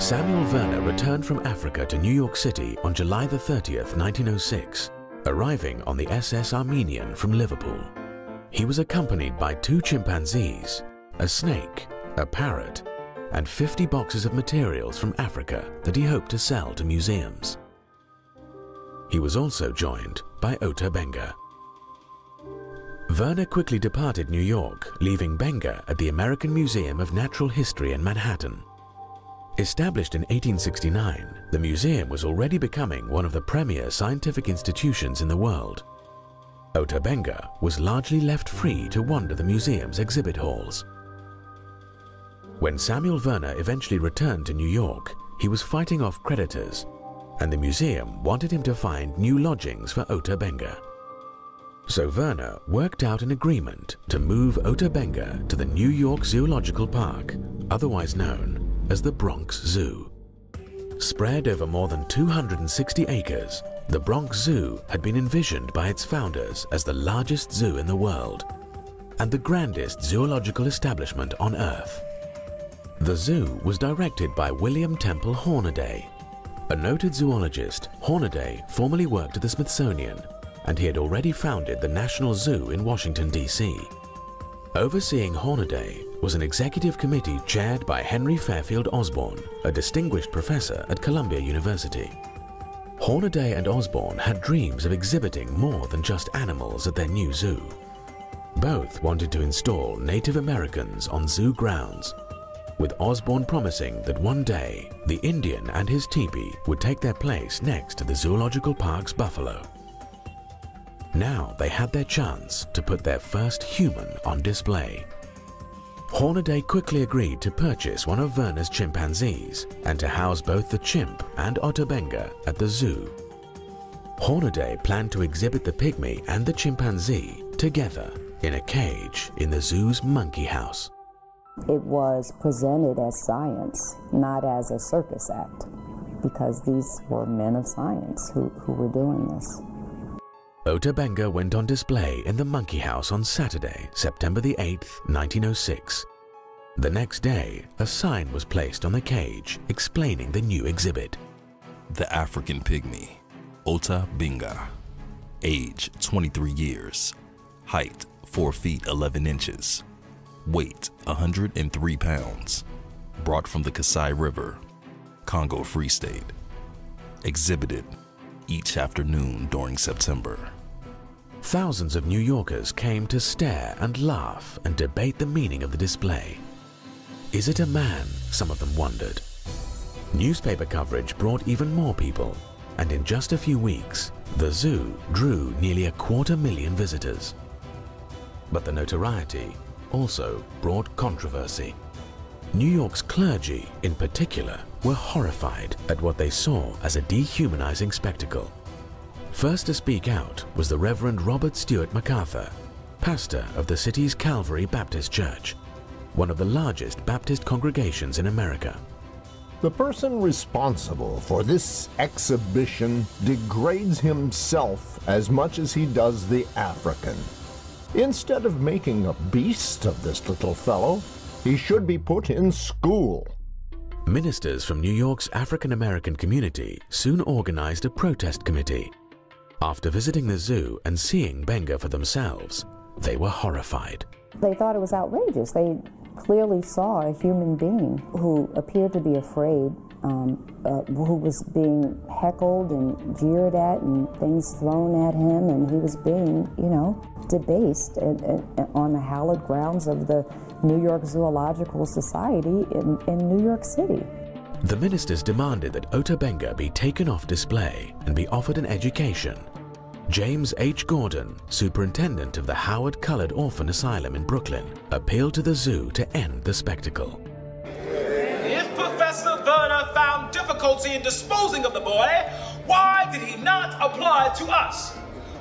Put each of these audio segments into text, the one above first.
Samuel Werner returned from Africa to New York City on July the 30th, 1906, arriving on the SS Armenian from Liverpool. He was accompanied by 2 chimpanzees, a snake, a parrot, and 50 boxes of materials from Africa that he hoped to sell to museums. He was also joined by Ota Benga. Werner quickly departed New York, leaving Benga at the American Museum of Natural History in Manhattan. Established in 1869, the museum was already becoming one of the premier scientific institutions in the world. Ota Benga was largely left free to wander the museum's exhibit halls. When Samuel Werner eventually returned to New York, he was fighting off creditors, and the museum wanted him to find new lodgings for Ota Benga. So Werner worked out an agreement to move Ota Benga to the New York Zoological Park, otherwise known as the Bronx Zoo. Spread over more than 260 acres, the Bronx Zoo had been envisioned by its founders as the largest zoo in the world and the grandest zoological establishment on Earth. The zoo was directed by William Temple Hornaday. A noted zoologist, Hornaday formerly worked at the Smithsonian, and he had already founded the National Zoo in Washington, D.C. Overseeing Hornaday was an executive committee chaired by Henry Fairfield Osborn, a distinguished professor at Columbia University. Hornaday and Osborn had dreams of exhibiting more than just animals at their new zoo. Both wanted to install Native Americans on zoo grounds, with Osborn promising that one day the Indian and his teepee would take their place next to the zoological park's buffalo. Now they had their chance to put their first human on display. Hornaday quickly agreed to purchase one of Werner's chimpanzees and to house both the chimp and Ota Benga at the zoo. Hornaday planned to exhibit the pygmy and the chimpanzee together in a cage in the zoo's monkey house. It was presented as science, not as a circus act, because these were men of science who were doing this. Ota Benga went on display in the monkey house on Saturday, September the 8th, 1906. The next day, a sign was placed on the cage explaining the new exhibit. The African Pygmy, Ota Benga. Age 23 years. Height 4 feet 11 inches. Weight 103 pounds. Brought from the Kasai River, Congo Free State. Exhibited each afternoon during September. Thousands of New Yorkers came to stare and laugh and debate the meaning of the display. Is it a man? Some of them wondered. Newspaper coverage brought even more people, and in just a few weeks, the zoo drew nearly 250,000 visitors. But the notoriety also brought controversy. New York's clergy, in particular, were horrified at what they saw as a dehumanizing spectacle. First to speak out was the Reverend Robert Stewart MacArthur, pastor of the city's Calvary Baptist Church, one of the largest Baptist congregations in America. The person responsible for this exhibition degrades himself as much as he does the African. Instead of making a beast of this little fellow, he should be put in school. Ministers from New York's African American community soon organized a protest committee. After visiting the zoo and seeing Benga for themselves, they were horrified. They thought it was outrageous. They clearly saw a human being who appeared to be afraid, who was being heckled and jeered at and things thrown at him, and he was being, debased on the hallowed grounds of the New York Zoological Society in New York City. The ministers demanded that Ota Benga be taken off display and be offered an education. James H. Gordon, superintendent of the Howard Colored Orphan Asylum in Brooklyn, appealed to the zoo to end the spectacle. If Professor Werner found difficulty in disposing of the boy, why did he not apply to us?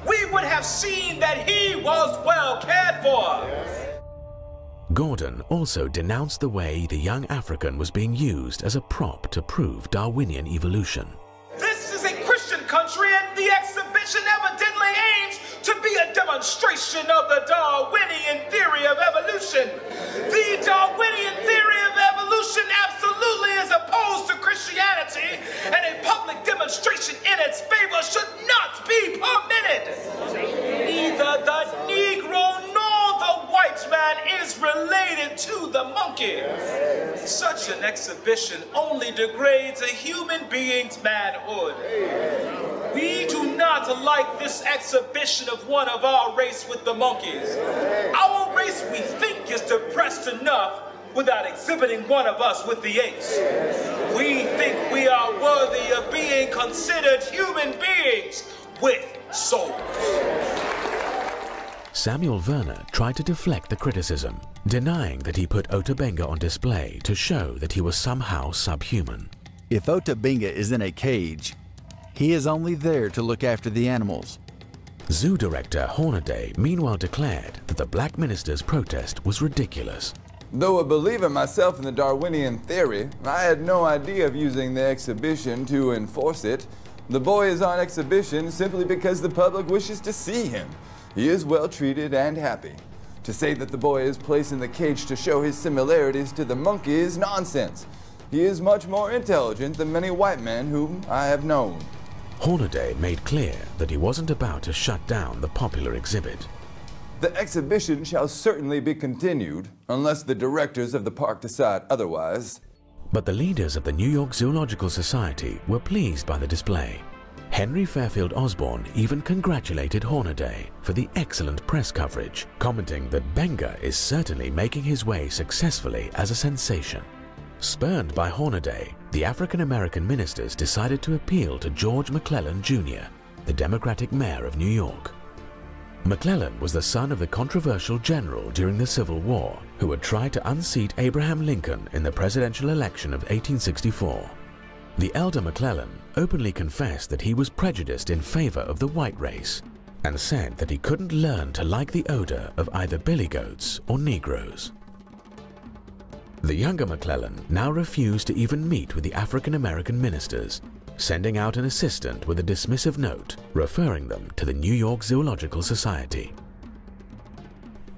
We would have seen that he was well cared for. Gordon also denounced the way the young African was being used as a prop to prove Darwinian evolution. This is a Christian country, and the exhibition evidently aims to be a demonstration of the Darwinian theory of evolution. The Darwinian theory of evolution absolutely is opposed to Christianity. the monkey. Such an exhibition only degrades a human being's manhood. We do not like this exhibition of one of our race with the monkeys. Our race, we think, is depressed enough without exhibiting one of us with the apes. We think we are worthy of being considered human beings with souls. Samuel Werner tried to deflect the criticism, denying that he put Ota Benga on display to show that he was somehow subhuman. If Ota Benga is in a cage, he is only there to look after the animals. Zoo director Hornaday meanwhile declared that the black minister's protest was ridiculous. Though a believer myself in the Darwinian theory, I had no idea of using the exhibition to enforce it. The boy is on exhibition simply because the public wishes to see him. He is well treated and happy. To say that the boy is placed in the cage to show his similarities to the monkey is nonsense. He is much more intelligent than many white men whom I have known. Hornaday made clear that he wasn't about to shut down the popular exhibit. The exhibition shall certainly be continued, unless the directors of the park decide otherwise. But the leaders of the New York Zoological Society were pleased by the display. Henry Fairfield Osborn even congratulated Hornaday for the excellent press coverage, commenting that Benga is certainly making his way successfully as a sensation. Spurned by Hornaday, the African-American ministers decided to appeal to George McClellan Jr., the Democratic mayor of New York. McClellan was the son of the controversial general during the Civil War who had tried to unseat Abraham Lincoln in the presidential election of 1864. The elder McClellan openly confessed that he was prejudiced in favor of the white race and said that he couldn't learn to like the odor of either billy goats or Negroes. The younger McClellan now refused to even meet with the African-American ministers, sending out an assistant with a dismissive note referring them to the New York Zoological Society.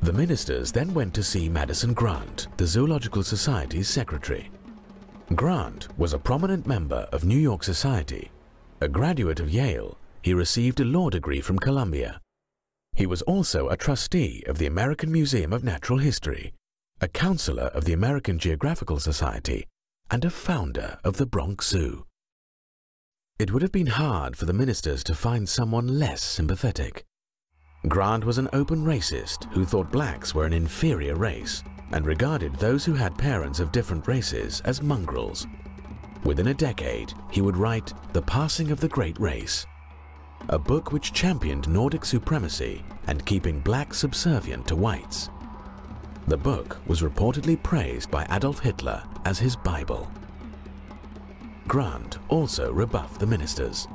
The ministers then went to see Madison Grant, the Zoological Society's secretary. Grant was a prominent member of New York Society. A graduate of Yale, he received a law degree from Columbia. He was also a trustee of the American Museum of Natural History, a counselor of the American Geographical Society, and a founder of the Bronx Zoo. It would have been hard for the ministers to find someone less sympathetic. Grant was an open racist who thought blacks were an inferior race and regarded those who had parents of different races as mongrels. Within a decade, he would write The Passing of the Great Race, a book which championed Nordic supremacy and keeping blacks subservient to whites. The book was reportedly praised by Adolf Hitler as his Bible. Grant also rebuffed the ministers.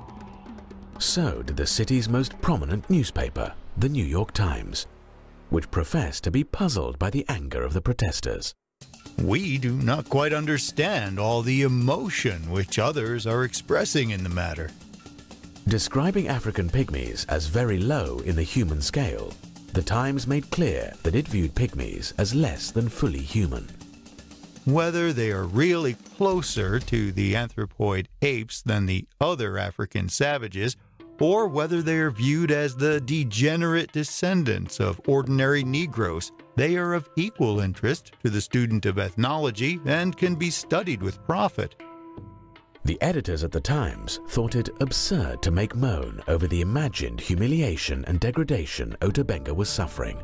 So did the city's most prominent newspaper, the New York Times, which professed to be puzzled by the anger of the protesters. We do not quite understand all the emotion which others are expressing in the matter. Describing African pygmies as very low in the human scale, the Times made clear that it viewed pygmies as less than fully human. Whether they are really closer to the anthropoid apes than the other African savages, or whether they are viewed as the degenerate descendants of ordinary Negroes, they are of equal interest to the student of ethnology and can be studied with profit. The editors at the Times thought it absurd to make moan over the imagined humiliation and degradation Ota Benga was suffering.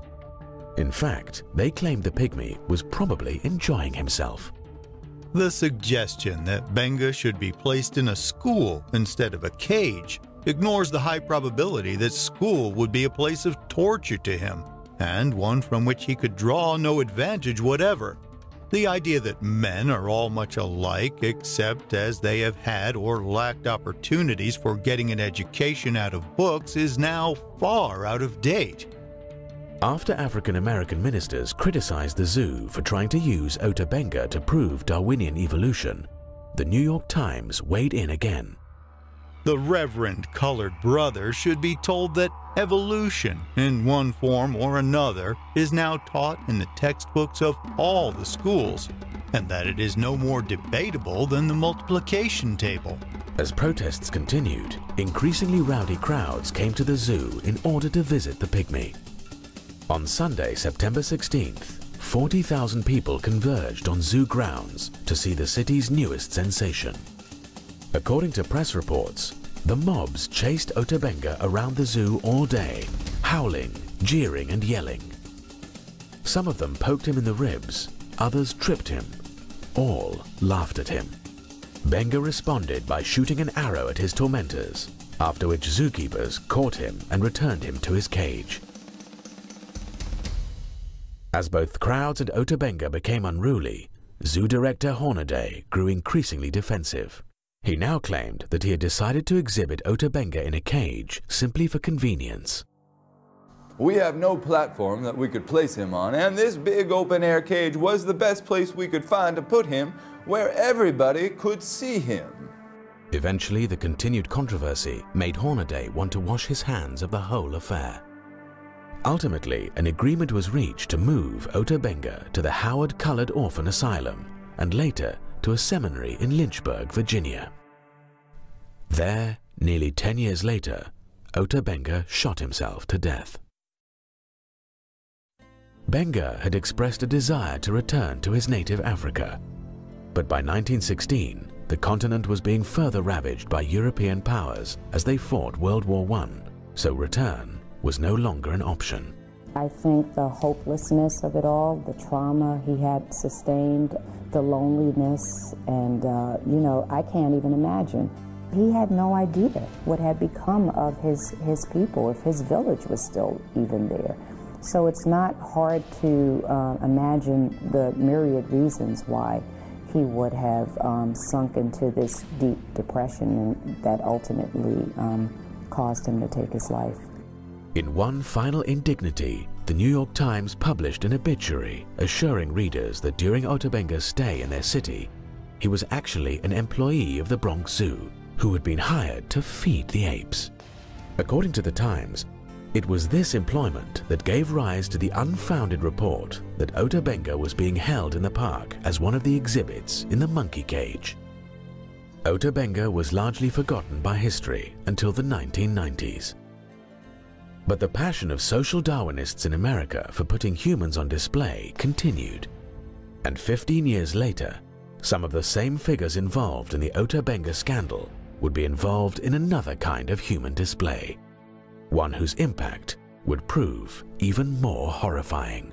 In fact, they claimed the pygmy was probably enjoying himself. The suggestion that Benga should be placed in a school instead of a cage ignores the high probability that school would be a place of torture to him, and one from which he could draw no advantage whatever. The idea that men are all much alike except as they have had or lacked opportunities for getting an education out of books is now far out of date. After African-American ministers criticized the zoo for trying to use Ota Benga to prove Darwinian evolution, the New York Times weighed in again. The Reverend Colored Brother should be told that evolution, in one form or another, is now taught in the textbooks of all the schools, and that it is no more debatable than the multiplication table. As protests continued, increasingly rowdy crowds came to the zoo in order to visit the pygmy. On Sunday, September 16th, 40,000 people converged on zoo grounds to see the city's newest sensation. According to press reports, the mobs chased Ota Benga around the zoo all day, howling, jeering and yelling. Some of them poked him in the ribs, others tripped him. All laughed at him. Benga responded by shooting an arrow at his tormentors, after which zookeepers caught him and returned him to his cage. As both crowds and Ota Benga became unruly, zoo director Hornaday grew increasingly defensive. He now claimed that he had decided to exhibit Ota Benga in a cage simply for convenience. We have no platform that we could place him on, and this big open-air cage was the best place we could find to put him where everybody could see him. Eventually, the continued controversy made Hornaday want to wash his hands of the whole affair. Ultimately, an agreement was reached to move Ota Benga to the Howard Colored Orphan Asylum and later to a seminary in Lynchburg, Virginia. There, nearly 10 years later, Ota Benga shot himself to death. Benga had expressed a desire to return to his native Africa, but by 1916, the continent was being further ravaged by European powers as they fought World War I, so return was no longer an option. I think the hopelessness of it all, the trauma he had sustained, the loneliness, and I can't even imagine. He had no idea what had become of his people, if his village was still even there. So it's not hard to imagine the myriad reasons why he would have sunk into this deep depression and that ultimately caused him to take his life. In one final indignity, the New York Times published an obituary assuring readers that during Ota Benga's stay in their city, he was actually an employee of the Bronx Zoo who had been hired to feed the apes. According to the Times, it was this employment that gave rise to the unfounded report that Ota Benga was being held in the park as one of the exhibits in the monkey cage. Ota Benga was largely forgotten by history until the 1990s. But the passion of social Darwinists in America for putting humans on display continued. And 15 years later, some of the same figures involved in the Ota Benga scandal would be involved in another kind of human display, one whose impact would prove even more horrifying.